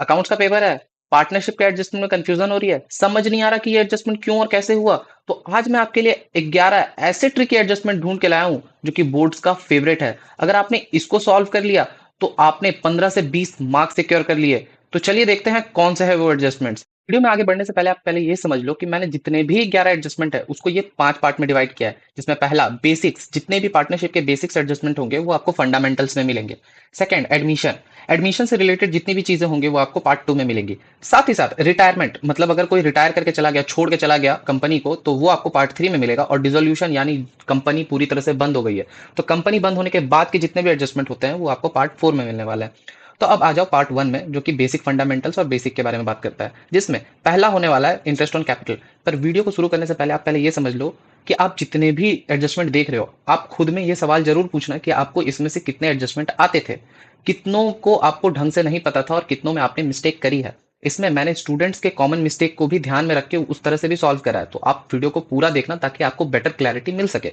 Accounts का paper है, partnership के एडजस्टमेंट में कंफ्यूजन हो रही है, समझ नहीं आ रहा कि ये एडजस्टमेंट क्यों और कैसे हुआ, तो आज मैं आपके लिए 11 ऐसे ट्रिकी एडजस्टमेंट ढूंढ के लाया हूं जो कि बोर्ड्स का फेवरेट है। अगर आपने इसको सॉल्व कर लिया तो आपने 15 से 20 मार्क्स सिक्योर कर लिए। तो चलिए देखते हैं कौन से है वो एडजस्टमेंट्स। वीडियो में आगे बढ़ने से पहले आप पहले ये समझ लो कि मैंने जितने भी 11 एडजस्टमेंट है उसको ये 5 पार्ट में डिवाइड किया है, जिसमें पहला बेसिक्स, जितने भी पार्टनरशिप के बेसिक्स एडजस्टमेंट होंगे वो आपको फंडामेंटल्स में मिलेंगे। सेकंड एडमिशन, एडमिशन से रिलेटेड जितनी भी चीजें होंगी वो आपको पार्ट 2 में मिलेंगी। साथ ही साथ रिटायरमेंट, मतलब अगर कोई रिटायर करके चला गया, छोड़ के चला गया कंपनी को, तो वो आपको पार्ट 3 में मिलेगा। और डिसोल्यूशन यानी कंपनी पूरी तरह से बंद हो गई है, तो कंपनी बंद होने के बाद के जितने भी एडजस्टमेंट होते हैं वो आपको पार्ट 4 में मिलने वाले हैं। तो अब आ जाओ पार्ट 1 में, जो कि बेसिक फंडामेंटल्स और बेसिक के बारे में बात करता है, जिसमें पहला होने वाला है इंटरेस्ट ऑन कैपिटल। पर वीडियो को शुरू करने से पहले आप पहले ये समझ लो कि आप जितने भी एडजस्टमेंट देख रहे हो, आप खुद में ये सवाल जरूर पूछना कि आपको इसमें से कितने एडजस्टमेंट आते थे, कितनों को आपको ढंग से नहीं पता था और कितनों में आपने मिस्टेक करी है। इसमें मैंने स्टूडेंट्स के कॉमन मिस्टेक को भी ध्यान में रख के उस तरह से भी सॉल्व करा है, तो आप वीडियो को पूरा देखना ताकि आपको बेटर क्लैरिटी मिल सके।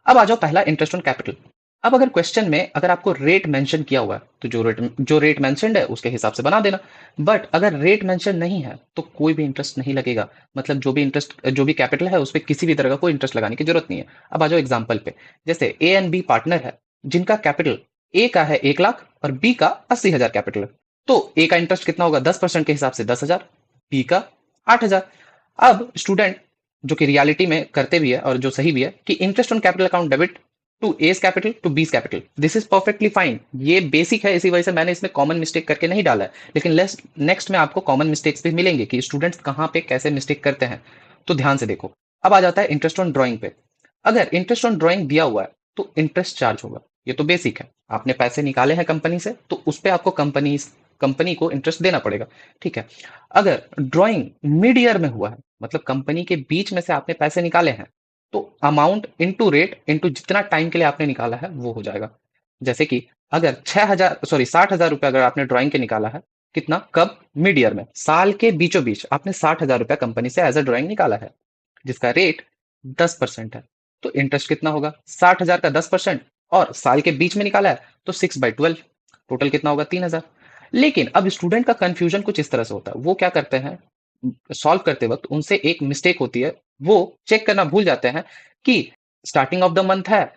अब आ जाओ पहला इंटरेस्ट ऑन कैपिटल। अब अगर क्वेश्चन में अगर आपको रेट मेंशन किया हुआ है तो जो रेट मेंशनड है उसके हिसाब से बना देना। बट अगर रेट मेंशन नहीं है तो कोई भी इंटरेस्ट नहीं लगेगा, मतलब जो भी कैपिटल है उस पर किसी भी तरह का कोई इंटरेस्ट लगाने की जरूरत नहीं है। अब आ जाओ एग्जांपल पे, जैसे ए एंड बी पार्टनर है जिनका कैपिटल ए का है 1 लाख और बी का 80,000 कैपिटल है। तो ए का इंटरेस्ट कितना होगा, 10% के हिसाब से 10,000, बी का 8,000। अब स्टूडेंट जो कि रियलिटी में करते भी है और जो सही भी है कि interest on capital account debit to A's capital to B's capital, this is perfectly fine, ये बेसिक है, इसी वजह से मैंने इसमें कॉमन मिस्टेक करके नहीं डाला है। लेकिन नेक्स्ट में आपको कॉमन मिस्टेक्स भी मिलेंगे कि स्टूडेंट्स कहाँ पे कैसे मिस्टेक करते हैं, तो ध्यान से देखो। अब आ जाता है इंटरेस्ट ऑन ड्रॉइंग पे। अगर इंटरेस्ट ऑन ड्रॉइंग दिया हुआ है तो इंटरेस्ट चार्ज होगा, ये तो बेसिक है। आपने पैसे निकाले हैं कंपनी से तो उस पर आपको कंपनी को इंटरेस्ट देना पड़ेगा, ठीक है। अगर ड्रॉइंग मिड ईयर में हुआ है, मतलब कंपनी के बीच में से आपने पैसे निकाले हैं, तो अमाउंट इंटू रेट इंटू जितना टाइम के लिए आपने निकाला है वो हो जाएगा। जैसे कि अगर 60,000 रुपए अगर आपने ड्राइंग के निकाला है, कितना, कब, मिड ईयर में, साल के बीचों बीच आपने 60,000 रुपया कंपनी से एज अ ड्राइंग निकाला है, जिसका रेट 10% है। तो इंटरेस्ट कितना होगा, 60,000 का 10%, और साल के बीच में निकाला है तो 6/12, टोटल कितना होगा, 3,000। लेकिन अब स्टूडेंट का कंफ्यूजन कुछ इस तरह से होता है, वो क्या करते हैं, सॉल्व करते वक्त उनसे एक मिस्टेक होती है, वो चेक करना भूल जाते हैं कि स्टार्टिंग ऑफ द मंथ है,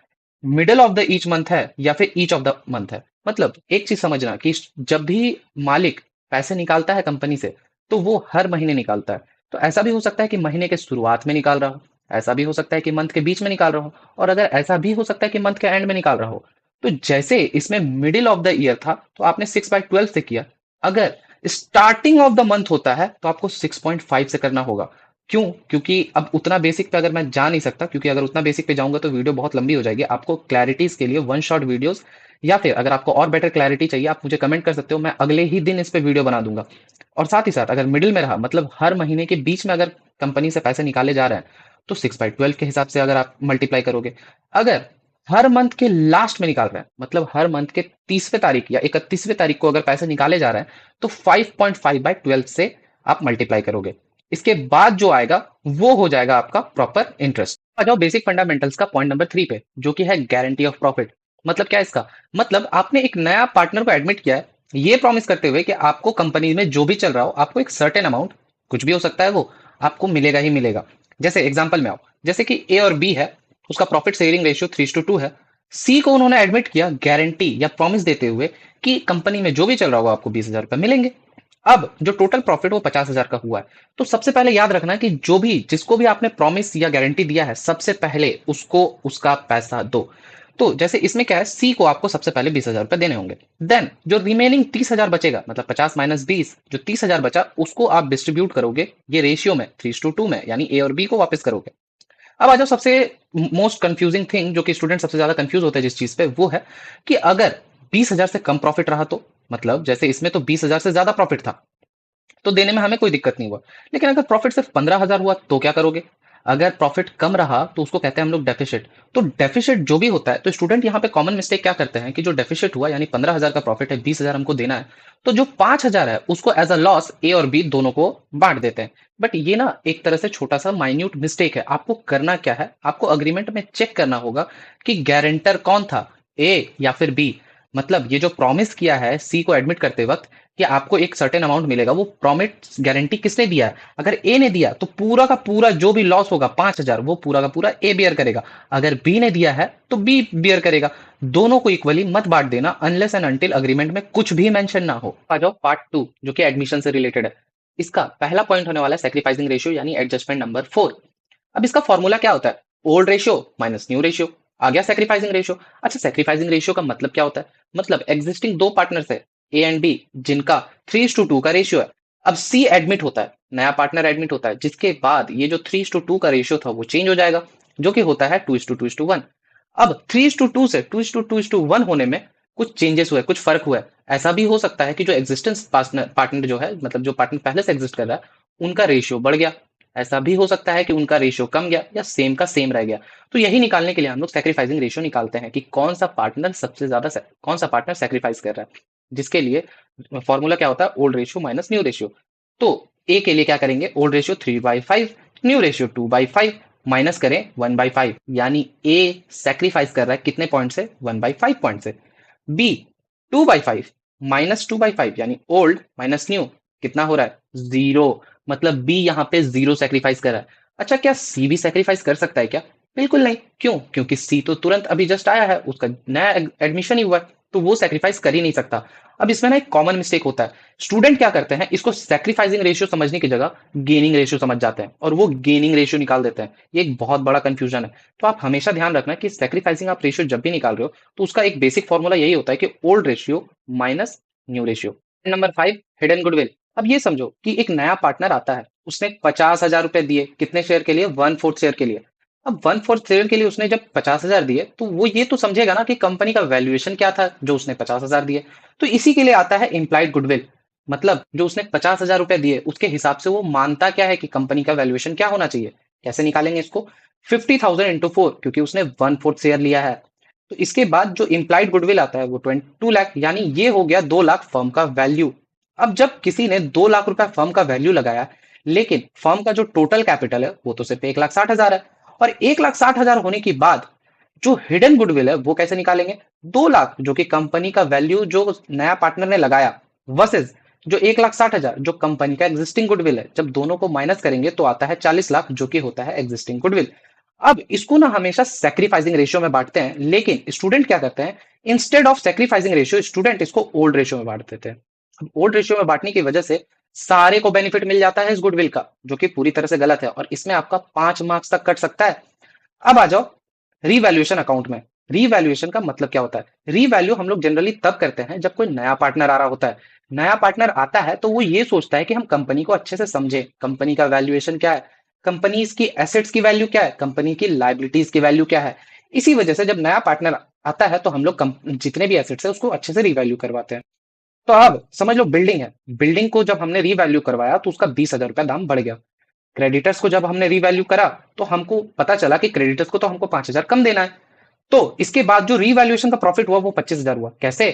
middle of the each month है, या फिर ईच ऑफ द मंथ है। मतलब एक चीज समझना कि जब भी मालिक पैसे निकालता है कंपनी से तो वो हर महीने निकालता है। तो ऐसा भी हो सकता है कि महीने के शुरुआत में निकाल रहा हो, ऐसा भी हो सकता है कि मंथ के बीच में निकाल रहा हो, और अगर ऐसा भी हो सकता है कि मंथ के एंड में निकाल रहा हो। तो जैसे इसमें मिडिल ऑफ द ईयर था तो आपने 6/12 से किया। अगर स्टार्टिंग ऑफ द मंथ होता है तो आपको 6.5 से करना होगा। क्यों, क्योंकि अब उतना बेसिक पे अगर मैं जा नहीं सकता, क्योंकि अगर उतना बेसिक पे जाऊंगा तो वीडियो बहुत लंबी हो जाएगी। आपको क्लैरिटीज के लिए वन शॉट वीडियोस, या फिर अगर आपको और बेटर क्लैरिटी चाहिए आप मुझे कमेंट कर सकते हो, मैं अगले ही दिन इस पे वीडियो बना दूंगा। और साथ ही साथ अगर मिडिल में रहा, मतलब हर महीने के बीच में अगर कंपनी से पैसे निकाले जा रहे हैं, तो 6/12 के हिसाब से अगर आप मल्टीप्लाई करोगे। अगर हर मंथ के लास्ट में निकाल रहे हैं, मतलब हर मंथ के 30वें तारीख या 31वें तारीख को अगर पैसे निकाले जा रहे हैं, तो 5.5/12 से आप मल्टीप्लाई करोगे। इसके बाद जो आएगा वो हो जाएगा आपका प्रॉपर इंटरेस्ट। आ जाओ बेसिक फंडामेंटल्स का पॉइंट नंबर 3 पे, जो कि है गारंटी ऑफ प्रॉफिट। मतलब क्या है इसका, मतलब आपने एक नया पार्टनर को एडमिट किया है, ये प्रॉमिस करते हुए कि आपको कंपनी में जो भी चल रहा हो आपको एक सर्टेन अमाउंट, कुछ भी हो सकता है वो, आपको मिलेगा ही मिलेगा। जैसे एग्जांपल में आओ, जैसे कि ए और बी है, उसका प्रॉफिट शेयरिंग रेशियो 3:2 है। सी को उन्होंने एडमिट किया गारंटी या प्रॉमिस देते हुए कि कंपनी में जो भी चल रहा होगा आपको 20,000 रुपए मिलेंगे। अब जो टोटल प्रॉफिट वो 50,000 का हुआ है। तो सबसे पहले याद रखना कि जो भी जिसको भी आपने प्रॉमिस या गारंटी दिया है, सबसे पहले उसको उसका पैसा दो। तो जैसे इसमें क्या है, सी को आपको सबसे पहले 20,000 रुपए देने होंगे। देन जो रिमेनिंग 30,000 बचेगा, मतलब 50 - 20, जो 30,000 बचा उसको आप डिस्ट्रीब्यूट करोगे ये रेशियो में 3:2 में, यानी ए और बी को वापस करोगे। अब आ जाओ सबसे मोस्ट कंफ्यूजिंग थिंग, जो कि स्टूडेंट सबसे ज्यादा कंफ्यूज होते हैं जिस चीज पे, वो है कि अगर 20,000 से कम प्रॉफिट रहा तो, मतलब जैसे इसमें तो 20,000 से ज्यादा प्रॉफिट था तो देने में हमें कोई दिक्कत नहीं हुआ। लेकिन अगर प्रॉफिट सिर्फ 15,000 हुआ तो क्या करोगे। अगर प्रॉफिट कम रहा तो उसको कहते हैं हम लोग डेफिसिट। तो डेफिसिट जो भी होता है, तो स्टूडेंट यहाँ पे कॉमन मिस्टेक क्या करते हैं कि जो डेफिसिट हुआ, यानी 15,000 का प्रॉफिट है, 20,000 हमको देना है, तो जो 5,000 है उसको एज अ लॉस ए और बी दोनों को बांट देते हैं। बट ये ना एक तरह से छोटा सा माइन्यूट मिस्टेक है। आपको करना क्या है, आपको अग्रीमेंट में चेक करना होगा कि गारंटर कौन था, ए या फिर बी। मतलब ये जो प्रॉमिस किया है सी को एडमिट करते वक्त, कि आपको एक सर्टेन अमाउंट मिलेगा, वो प्रॉमिस गारंटी किसने दिया है? अगर ए ने दिया तो पूरा का पूरा जो भी लॉस होगा 5,000 वो पूरा का पूरा ए बियर करेगा। अगर बी ने दिया है तो बी बियर करेगा। दोनों को इक्वली मत बांट देना अनलेस एंड अनटिल अग्रीमेंट में कुछ भी मेंशन ना हो। आ जाओ पार्ट 2 जो कि एडमिशन से रिलेटेड है। इसका पहला पॉइंट होने वाला है सैक्रिफाइसिंग रेशियो यानी एडजस्टमेंट नंबर 4। अब इसका फॉर्मूला क्या होता है? Old ratio minus new ratio. आ गया सैक्रिफाइसिंग रेशियो। अच्छा, सैक्रिफाइसिंग रेशियो का मतलब क्या होता है? मतलब एग्जिस्टिंग दो पार्टनर्स है ए एंड बी जिनका 3:2 का रेशियो है। अब सी एडमिट होता है, नया पार्टनर एडमिट होता है, जिसके बाद ये जो 3:2 का रेशियो था वो चेंज हो जाएगा, जो कि होता है 2:2:1। अब 3:2 से 2:2:1 होने में कुछ चेंजेस हुए, कुछ फर्क हुआ है। ऐसा भी हो सकता है कि जो एग्जिस्टेंस पार्टनर पार्टनर जो है, मतलब जो पार्टनर पहले से एग्जिस्ट कर रहा है, उनका रेशियो बढ़ गया। ऐसा भी हो सकता है कि उनका रेशियो कम गया या सेम का सेम रह गया। तो यही निकालने के लिए हम लोग सैक्रिफाइसिंग रेशियो निकालते हैं कि कौन सा पार्टनर सबसे ज्यादा कौन सा पार्टनर सैक्रिफाइस कर रहा है, जिसके लिए फॉर्मूला क्या होता है? Old ratio minus new ratio. तो ए के लिए क्या करेंगे? Old ratio 3/5, new ratio 2/5, minus करें 1/5, यानी ए सैक्रिफाइस कर रहा है कितने पॉइंट से? 1/5 पॉइंट से। बी 2/5 माइनस 2/5 यानी ओल्ड माइनस न्यू, कितना हो रहा है? जीरो। मतलब बी यहाँ पे जीरो सैक्रिफाइस कर रहा है। अच्छा, क्या सी भी सैक्रिफाइस कर सकता है क्या? बिल्कुल नहीं। क्यों? क्योंकि सी तो तुरंत अभी जस्ट आया है, उसका नया एडमिशन ही हुआ है, तो वो सैक्रिफाइस कर ही नहीं सकता। अब इसमें ना एक कॉमन मिस्टेक होता है। स्टूडेंट क्या करते हैं, इसको सैक्रिफाइसिंग रेशियो समझने की जगह गेनिंग रेशियो समझ जाते हैं और वो गेनिंग रेशियो निकाल देते हैं। ये एक बहुत बड़ा कंफ्यूजन है। तो आप हमेशा ध्यान रखना कि सैक्रिफाइसिंग आप रेशियो जब भी निकाल रहे हो तो उसका एक बेसिक फॉर्मूला यही होता है कि old ratio minus new ratio. Number 5, hidden goodwill. अब ये समझो कि एक नया पार्टनर आता है, उसने 50,000 रुपए दिए, कितने शेयर के लिए? 1/4 शेयर के लिए। अब 1/4 शेयर के लिए उसने जब 50,000 दिए तो वो ये तो समझेगा ना कि कंपनी का वैल्यूएशन क्या था जो उसने 50,000 दिए। तो इसी के लिए आता है इम्प्लाइड गुडविल। मतलब जो उसने 50,000 रुपए दिए उसके हिसाब से वो मानता क्या है कि कंपनी का वैल्यूएशन क्या होना चाहिए। कैसे निकालेंगे इसको? 50,000 इंटू 4, क्योंकि उसने 1/4 शेयर लिया है। तो इसके बाद जो इम्प्लाइड गुडविल आता है वो 2 लाख, यानी ये हो गया 2 लाख फर्म का वैल्यू। अब जब किसी ने 2 लाख रुपए फर्म का वैल्यू लगाया, लेकिन फर्म का जो टोटल कैपिटल है वो तो सिर्फ 1,60,000 है, और 1,60,000 होने के बाद जो हिडन गुडविल है वो कैसे निकालेंगे? 2 लाख जो कि कंपनी का वैल्यू जो नया पार्टनर ने लगाया, वर्सेस जो 1,60,000 जो कंपनी का एग्जिस्टिंग गुडविल है, जब दोनों को माइनस करेंगे तो आता है 40 लाख जो कि होता है एग्जिस्टिंग गुडविल। अब इसको ना हमेशा सैक्रिफाइसिंग रेशियो में बांटते हैं, लेकिन स्टूडेंट क्या करते हैं? Instead of sacrificing ratio student इसको ओल्ड रेशियो में बांट देते हैं। ओल्ड रेशियो में बांटने की वजह से सारे को बेनिफिट मिल जाता है इस गुडविल का, जो कि पूरी तरह से गलत है और इसमें आपका 5 मार्क्स तक कट सकता है। अब आ जाओ रीवैल्यूएशन अकाउंट में। रीवैल्यूएशन का मतलब क्या होता है? रीवैल्यू हम लोग जनरली तब करते हैं जब कोई नया पार्टनर आ रहा होता है। नया पार्टनर आता है तो वो ये सोचता है कि हम कंपनी को अच्छे से समझे, कंपनी का वैल्यूएशन क्या है, कंपनी की एसेट्स की वैल्यू क्या है, कंपनी की लाइबिलिटीज की वैल्यू क्या है। इसी वजह से जब नया पार्टनर आता है तो हम लोग जितने भी एसेट्स है उसको अच्छे से रीवैल्यू करवाते हैं। तो अब समझ लो बिल्डिंग है, बिल्डिंग को जब हमने रीवैल्यू करवाया तो उसका 20,000 रुपया दाम बढ़ गया। क्रेडिटर्स को जब हमने रीवैल्यू करा तो हमको पता चला कि क्रेडिटर्स को तो हमको 5,000 कम देना है। तो इसके बाद जो रीवैल्यूएशन का प्रॉफिट हुआ वो 25,000 हुआ। कैसे?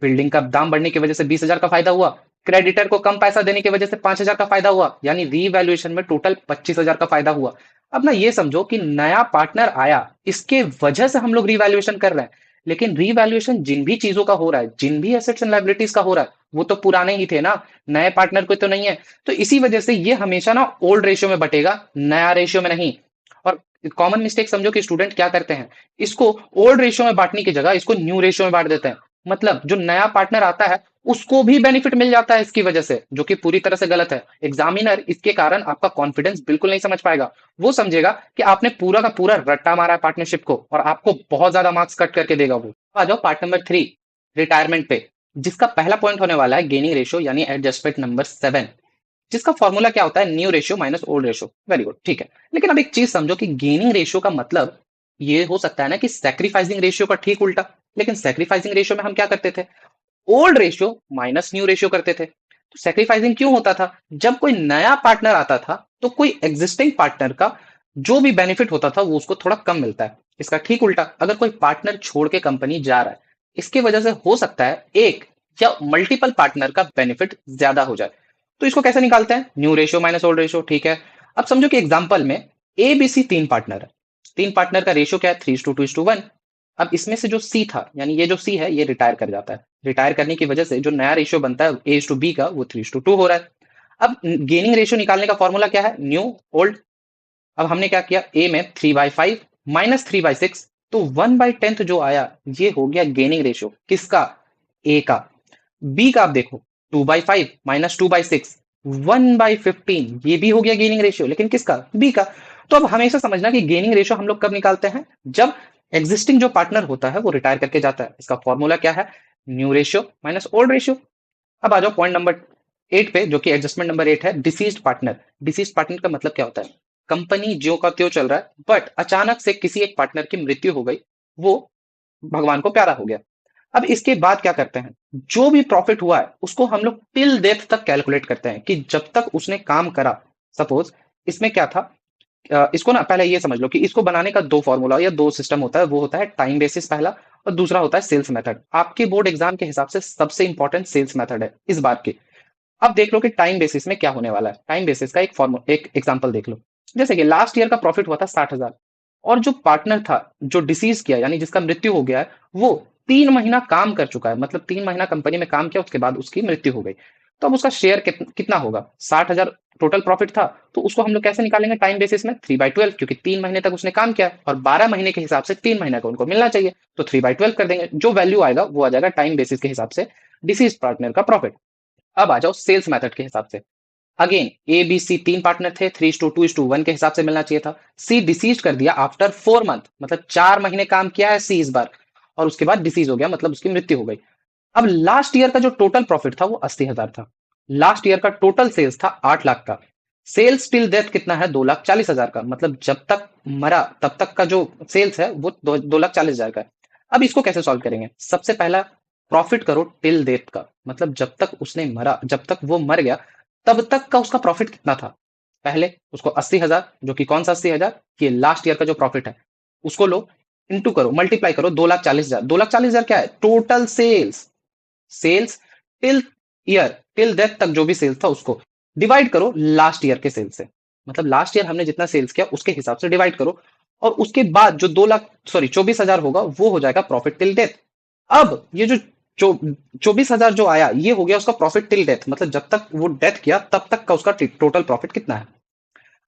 बिल्डिंग का दाम बढ़ने की वजह से 20,000 का फायदा हुआ, क्रेडिटर को कम पैसा देने की वजह से 5,000 का फायदा हुआ, यानी रीवैल्यूएशन में टोटल 25,000 का फायदा हुआ। अब ना ये समझो कि नया पार्टनर आया, इसके वजह से हम लोग रीवैल्यूएशन कर रहे हैं, लेकिन रीवैल्यूएशन जिन भी चीजों का हो रहा है, जिन भी एसेट्स एंड लायबिलिटीज का हो रहा है, वो तो पुराने ही थे ना, नए पार्टनर को तो नहीं है। तो इसी वजह से ये हमेशा ना ओल्ड रेशियो में बटेगा, नया रेशियो में नहीं। और कॉमन मिस्टेक समझो कि स्टूडेंट क्या करते हैं, इसको ओल्ड रेशियो में बांटने की जगह इसको न्यू रेशियो में बांट देते हैं। मतलब जो नया पार्टनर आता है उसको भी बेनिफिट मिल जाता है इसकी वजह से, जो कि पूरी तरह से गलत है। एग्जामिनर इसके कारण आपका कॉन्फिडेंस बिल्कुल नहीं समझ पाएगा। वो समझेगा कि आपने पूरा का पूरा रट्टा मारा है पार्टनरशिप को और आपको बहुत ज्यादा मार्क्स कट करके देगा वो। आ जाओ पार्ट नंबर 3, रिटायरमेंट पे, जिसका पहला पॉइंट होने वाला है गेनिंग रेशियो यानी एडजस्टमेंट नंबर 7, जिसका फॉर्मूला क्या होता है? New ratio minus old ratio. Very good, ठीक है। लेकिन अब एक चीज समझो कि गेनिंग रेशियो का मतलब ये हो सकता है ना कि सैक्रिफाइसिंग रेशियो का ठीक उल्टा। लेकिन सैक्रिफाइसिंग रेशियो में हम क्या करते थे? Old ratio minus new ratio करते थे। तो सैक्रिफाइसिंग क्यों होता था? जब कोई नया पार्टनर आता था तो कोई एग्जिस्टिंग पार्टनर का जो भी बेनिफिट होता था वो उसको थोड़ा कम मिलता है। इसका ठीक उल्टा, अगर कोई पार्टनर छोड़ के कंपनी जा रहा है, इसके वजह से हो सकता है एक या मल्टीपल पार्टनर का बेनिफिट ज्यादा हो जाए। तो इसको कैसे निकालते हैं? New ratio minus old ratio, ठीक है। अब समझो कि एग्जांपल में ए बी सी 3 पार्टनर है। 3 पार्टनर का रेशियो क्या है? 3:2:1। अब इसमें से जो सी था, यानी ये जो सी है, ये रिटायर कर जाता है। रिटायर करने की वजह से जो नया रेशियो बनता है ए टू बी का, वो 3:2 हो रहा है। अब गेनिंग रेशियो निकालने का फॉर्मूला क्या है? New old. अब हमने क्या किया, ए में 3/5 माइनस 3/6, तो 1/10 जो आया ये हो गया गेनिंग रेशियो किसका? ए का। बी का आप देखो, 2/5 माइनस 2/6, 1/15, ये भी हो गया गेनिंग रेशियो, लेकिन किसका? बी का। तो अब हमेशा समझना कि गेनिंग रेशियो हम लोग कब निकालते हैं? जब एग्जिस्टिंग जो पार्टनर होता है वो रिटायर करके जाता है। इसका फॉर्मूला क्या है? New ratio minus old ratio. अब आ जाओ पॉइंट नंबर 8 पे, जो कि एडजस्टमेंट नंबर 8 है, डिसीज्ड पार्टनर। डिसीज्ड पार्टनर का मतलब क्या होता है? कंपनी ज्यो का त्यों चल रहा है, बट अचानक से किसी एक पार्टनर की मृत्यु हो गई, वो भगवान को प्यारा हो गया। अब इसके बाद क्या करते हैं? जो भी प्रॉफिट हुआ है उसको हम लोग टिल डेथ तक कैलकुलेट करते हैं, कि जब तक उसने काम करा। सपोज इसमें क्या था, इसको ना पहले ये समझ लो कि इसको बनाने का दो फॉर्मूला या दो सिस्टम होता है। वो होता है टाइम बेसिस पहला, और दूसरा होता है सेल्स मेथड। आपके बोर्ड एग्जाम के हिसाब से सबसे इंपॉर्टेंट सेल्स मेथड है इस बार की। अब देख लो कि टाइम बेसिस में क्या होने वाला है। टाइम बेसिस का एक एग्जांपल देख लो। जैसे कि लास्ट ईयर का प्रॉफिट हुआ था 60,000, और जो पार्टनर था, जो डिसीज किया यानी जिसका मृत्यु हो गया है, वो 3 महीना काम कर चुका है, मतलब 3 महीना कंपनी में काम किया, उसके बाद उसकी मृत्यु हो गई। तो अब उसका शेयर कितना होगा? 60,000 टोटल प्रॉफिट था, तो उसको हम लोग कैसे निकालेंगे टाइम बेसिस में? 3/12, क्योंकि 3 महीने तक उसने काम किया और 12 महीने के हिसाब से 3 महीने का उनको मिलना चाहिए, तो 3/12 कर देंगे। जो वैल्यू आएगा वो आ जाएगा टाइम बेसिस के हिसाब से डिसीज पार्टनर का प्रॉफिट। अब आ जाओ सेल्स मेथड के हिसाब से। अगेन ए बी सी तीन पार्टनर थे, 3:2:1 के हिसाब से मिलना चाहिए था। सी डिसीज कर दिया आफ्टर 4 मंथ, मतलब 4 महीने काम किया है सी इस बार, और उसके बाद डिसीज हो गया, मतलब उसकी मृत्यु हो गई। अब लास्ट ईयर का जो टोटल प्रॉफिट था वो 80,000 था। लास्ट ईयर का टोटल सेल्स था 8 लाख का। सेल्स टिल डेथ कितना है? 2,40,000 का, मतलब जब तक मरा तब तक का जो सेल्स है वो 2,40,000 का है। अब इसको कैसे सॉल्व करेंगे? सबसे पहला, प्रॉफिट करो टिल डेथ का, मतलब जब तक उसने मरा, जब तक वो मर गया तब तक का उसका प्रॉफिट कितना था। पहले उसको 80,000, जो कि कौन सा 80,000, ये लास्ट ईयर का जो प्रॉफिट है, उसको लो, इंटू करो, मल्टीप्लाई करो 2,40,000। 2,40,000 क्या है? Total sales. Sales till year, till death तक जो भी सेल्स था उसको डिवाइड करो लास्ट ईयर के सेल्स से, मतलब लास्ट ईयर हमने जितना सेल्स किया उसके हिसाब से डिवाइड करो, और उसके बाद जो 24,000 होगा वो हो जाएगा प्रॉफिट टिल डेथ। अब ये जो 24,000 जो आया, ये हो गया उसका प्रॉफिट टिल डेथ, मतलब जब तक वो डेथ किया तब तक का उसका टोटल प्रॉफिट कितना है।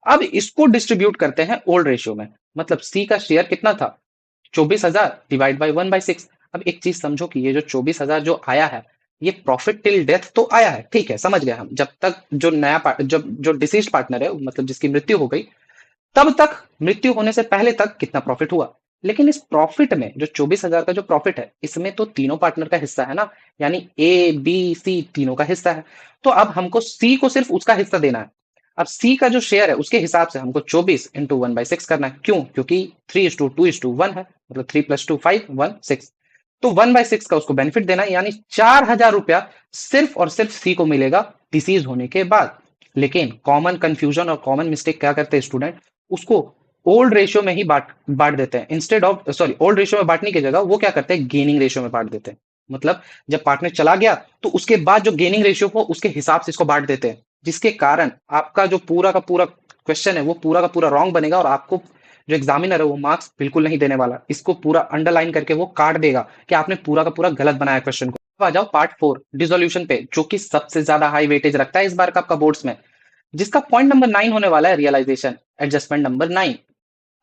अब इसको डिस्ट्रीब्यूट करते हैं ओल्ड रेशियो में, मतलब सी का शेयर कितना था? 24,000 डिवाइड बाई 1/6। अब एक चीज समझो कि ये जो 24,000 जो आया है, ये प्रॉफिट टिल डेथ तो आया है, ठीक है, समझ गए हम। जब तक जो जब जो डिसीज पार्टनर है, मतलब जिसकी मृत्यु हो गई, तब तक, मृत्यु होने से पहले तक कितना प्रॉफिट हुआ। लेकिन इस प्रॉफिट में जो 24,000 का जो प्रॉफिट है, इसमें तो तीनों पार्टनर का हिस्सा है ना, यानी ए बी सी तीनों का हिस्सा है। तो अब हमको सी को सिर्फ उसका हिस्सा देना है। अब सी का जो शेयर है उसके हिसाब से हमको 24 इंटू 1/6 करना है। क्यों? क्योंकि 3:2:1 है, मतलब 3+2 5 1 6। तो 1/6 का उसको बेनिफिट देना है, यानी 4,000 रुपया सिर्फ और सिर्फ सी को मिलेगा डिसीज होने के बाद। लेकिन कॉमन कंफ्यूजन और कॉमन मिस्टेक क्या करते हैं स्टूडेंट, उसको ओल्ड रेशियो में ही बांट बांट देते हैं, instead of, sorry, old ratio में बांटने की जगह वो क्या करते हैं, गेनिंग रेशियो में बांट देते हैं। मतलब जब पार्टनर चला गया तो उसके बाद जो गेनिंग रेशियो हो उसके हिसाब से इसको बांट देते हैं, जिसके कारण आपका जो पूरा का पूरा क्वेश्चन है वो पूरा का पूरा रॉन्ग बनेगा, और आपको जो एग्जामिनर है वो मार्क्स बिल्कुल नहीं देने वाला, इसको पूरा अंडरलाइन करके वो काट देगा कि आपने पूरा का पूरा गलत बनाया क्वेश्चन को। अब आ जाओ पार्ट 4 डिसोल्यूशन पे, जो कि सबसे ज्यादा हाई वेटेज रखता है इस बार का आपका बोर्ड्स में, जिसका पॉइंट नंबर 9 होने वाला है रियलाइजेशन, एडजस्टमेंट नंबर 9।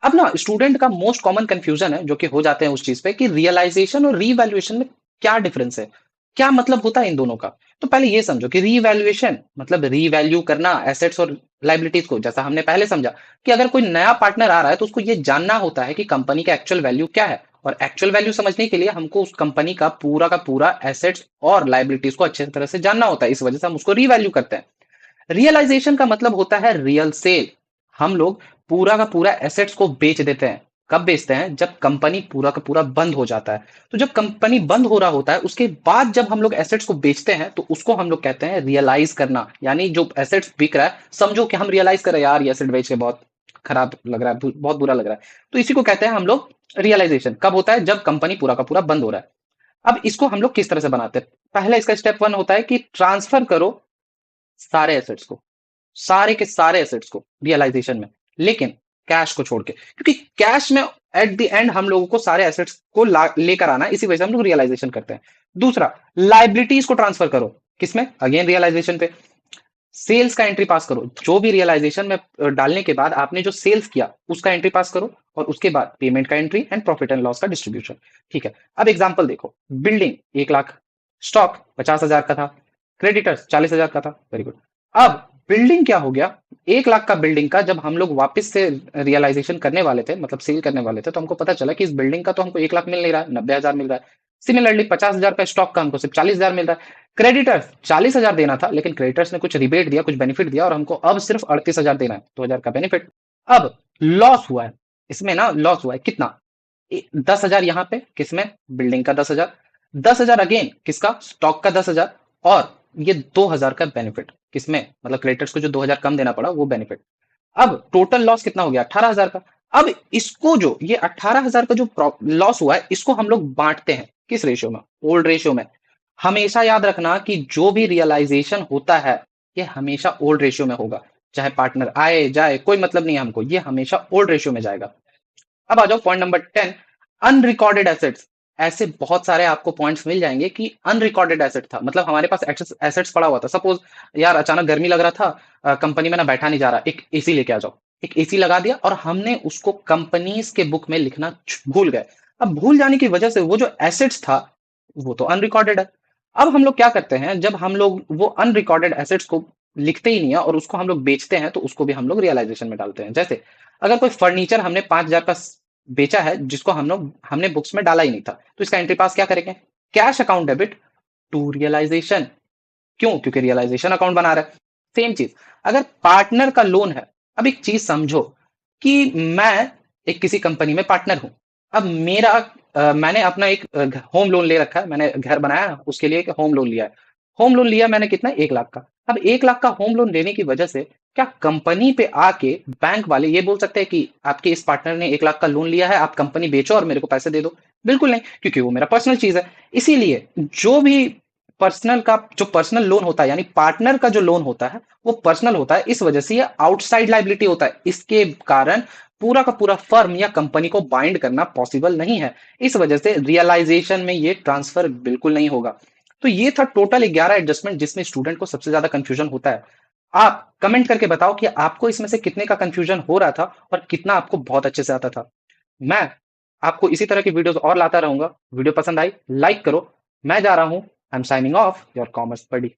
अब ना स्टूडेंट का मोस्ट कॉमन कंफ्यूजन है जो कि हो जाते हैं उस चीज पे, कि रियलाइजेशन और रीवैल्यूएशन में क्या डिफरेंस है, क्या मतलब होता है इन दोनों का। तो पहले ये समझो कि रीवैल्यूएशन मतलब रीवैल्यू करना एसेट्स और लाइबिलिटीज को, जैसा हमने पहले समझा कि अगर कोई नया पार्टनर आ रहा है तो उसको ये जानना होता है कि कंपनी का एक्चुअल वैल्यू क्या है, और एक्चुअल वैल्यू समझने के लिए हमको उस कंपनी का पूरा एसेट्स और लाइबिलिटीज को अच्छे तरह से जानना होता है, इस वजह से हम उसको रीवैल्यू करते हैं। रियलाइजेशन का मतलब होता है रियल सेल। हम लोग पूरा का पूरा एसेट्स को बेच देते हैं। कब बेचते हैं? जब कंपनी पूरा का पूरा बंद हो जाता है। तो जब कंपनी बंद हो रहा होता है उसके बाद जब हम लोग एसेट्स को बेचते हैं तो उसको हम लोग कहते हैं रियलाइज करना, यानी जो एसेट्स बिक रहा है, समझो कि हम रियलाइज कर रहे हैं, यार ये एसेट बेच के बहुत खराब लग रहा है, बहुत बुरा लग रहा है, तो इसी को कहते हैं हम लोग रियलाइजेशन। कब होता है? जब कंपनी पूरा का पूरा बंद हो रहा है। अब इसको हम लोग किस तरह से बनाते हैं? पहला इसका स्टेप 1 होता है कि ट्रांसफर करो सारे एसेट्स को, सारे के सारे एसेट्स को रियलाइजेशन में, लेकिन कैश को छोड़ के, क्योंकि कैश में एट द एंड हम लोगों को सारे एसेट्स को लेकर आना है, इसी वजह से हम लोग रियलाइजेशन करते हैं। दूसरा, लाइबिलिटीज को ट्रांसफर करो, किसमें, अगेन रियलाइजेशन पे। सेल्स का एंट्री पास करो, जो भी रियलाइजेशन में डालने के बाद आपने जो सेल्स किया उसका एंट्री पास करो, और उसके बाद पेमेंट का entry and profit and loss का डिस्ट्रीब्यूशन। ठीक है, अब एग्जांपल देखो, बिल्डिंग 1 लाख, स्टॉक 50,000 का था, क्रेडिटर्स 40,000 का था, वेरी गुड। अब बिल्डिंग क्या हो गया, 1 लाख का बिल्डिंग का जब हम लोग वापस से रियलाइजेशन करने वाले थे, मतलब सेल करने वाले थे, तो हमको पता चला कि इस बिल्डिंग का तो हमको 1 लाख मिल नहीं रहा है, 90,000 मिल रहा है। सिमिलरली 50,000 का स्टॉक का हमको सिर्फ 40,000 मिल रहा है। क्रेडिटर्स 40,000 देना था, लेकिन क्रेडिटर्स ने कुछ रिबेट दिया, कुछ बेनिफिट दिया, और हमको अब सिर्फ 38,000 देना है, 2,000 का बेनिफिट। अब लॉस हुआ है, इसमें ना लॉस हुआ है कितना, 10,000 यहाँ पे, किसमें, बिल्डिंग का 10,000, 10,000 अगेन किसका, स्टॉक का 10,000, और ये 2,000 का बेनिफिट किसमें, मतलब क्रेडिटर्स को जो 2,000 कम देना पड़ा वो बेनिफिट। अब टोटल लॉस कितना हो गया, 18,000 का। अब इसको जो ये 18,000 का जो लॉस हुआ है, इसको हम लोग बांटते हैं किस रेशियो में, ओल्ड रेशियो में। हमेशा याद रखना कि जो भी रियलाइजेशन होता है, ये हमेशा ओल्ड रेशियो में होगा, चाहे पार्टनर आए जाए कोई मतलब नहीं है हमको, ये हमेशा ओल्ड रेशियो में जाएगा। अब आ जाओ पॉइंट नंबर 10, अनरिकॉर्डेड एसेट्स। ऐसे बहुत सारे आपको पॉइंट्स मिल जाएंगे कि अनरिकॉर्डेड एसेट था, मतलब हमारे पास एसेट्स पड़ा हुआ था। सपोज यार अचानक गर्मी लग रहा था, कंपनी में ना बैठा नहीं जा रहा, एक एसी लेके आ जाओ, एक एसी लगा दिया, और हमने उसको कंपनीज के बुक में लिखना भूल गए। अब भूल जाने की वजह से वो जो एसेट्स था वो तो अनरिकॉर्डेड है। अब हम लोग क्या करते हैं, जब हम लोग वो अनरिकॉर्डेड एसेट्स को लिखते ही नहीं है और उसको हम लोग बेचते हैं, तो उसको भी हम लोग रियलाइजेशन में डालते हैं। जैसे अगर कोई फर्नीचर हमने 5,000 का बेचा है, जिसको हमने बुक्स में डाला ही नहीं था, तो इसका एंट्री पास क्या करेंगे, cash account debit to realisation. क्यों, क्योंकि रियलाइजेशन अकाउंट बना रहा है। सेम चीज, अगर पार्टनर का लोन है, अब एक चीज समझो कि मैं एक किसी कंपनी में पार्टनर हूं। अब मैंने अपना एक होम लोन ले रखा है, मैंने घर बनाया, उसके लिए एक होम लोन लिया है। होम लोन लिया मैंने कितना, 1 लाख का। अब 1 लाख का होम लोन लेने की वजह से क्या कंपनी पे आके बैंक वाले ये बोल सकते हैं कि आपके इस पार्टनर ने 1 लाख का लोन लिया है, आप कंपनी बेचो और मेरे को पैसे दे दो? बिल्कुल नहीं, क्योंकि वो मेरा पर्सनल चीज है। इसीलिए जो भी पर्सनल लोन होता है, यानी पार्टनर का जो लोन होता है, वो पर्सनल होता है, इस वजह से ये आउटसाइड लाइबिलिटी होता है। इसके कारण पूरा का पूरा फर्म या कंपनी को बाइंड करना पॉसिबल नहीं है। इस वजह से रियलाइजेशन में ये ट्रांसफर बिल्कुल नहीं होगा। तो ये था टोटल 11 एडजस्टमेंट जिसमें स्टूडेंट को सबसे ज्यादा कंफ्यूजन होता है। आप कमेंट करके बताओ कि आपको इसमें से कितने का कंफ्यूजन हो रहा था और कितना आपको बहुत अच्छे से आता था। मैं आपको इसी तरह की वीडियोस और लाता रहूंगा। वीडियो पसंद आई लाइक करो। मैं जा रहा हूं, I am signing off, your commerce buddy.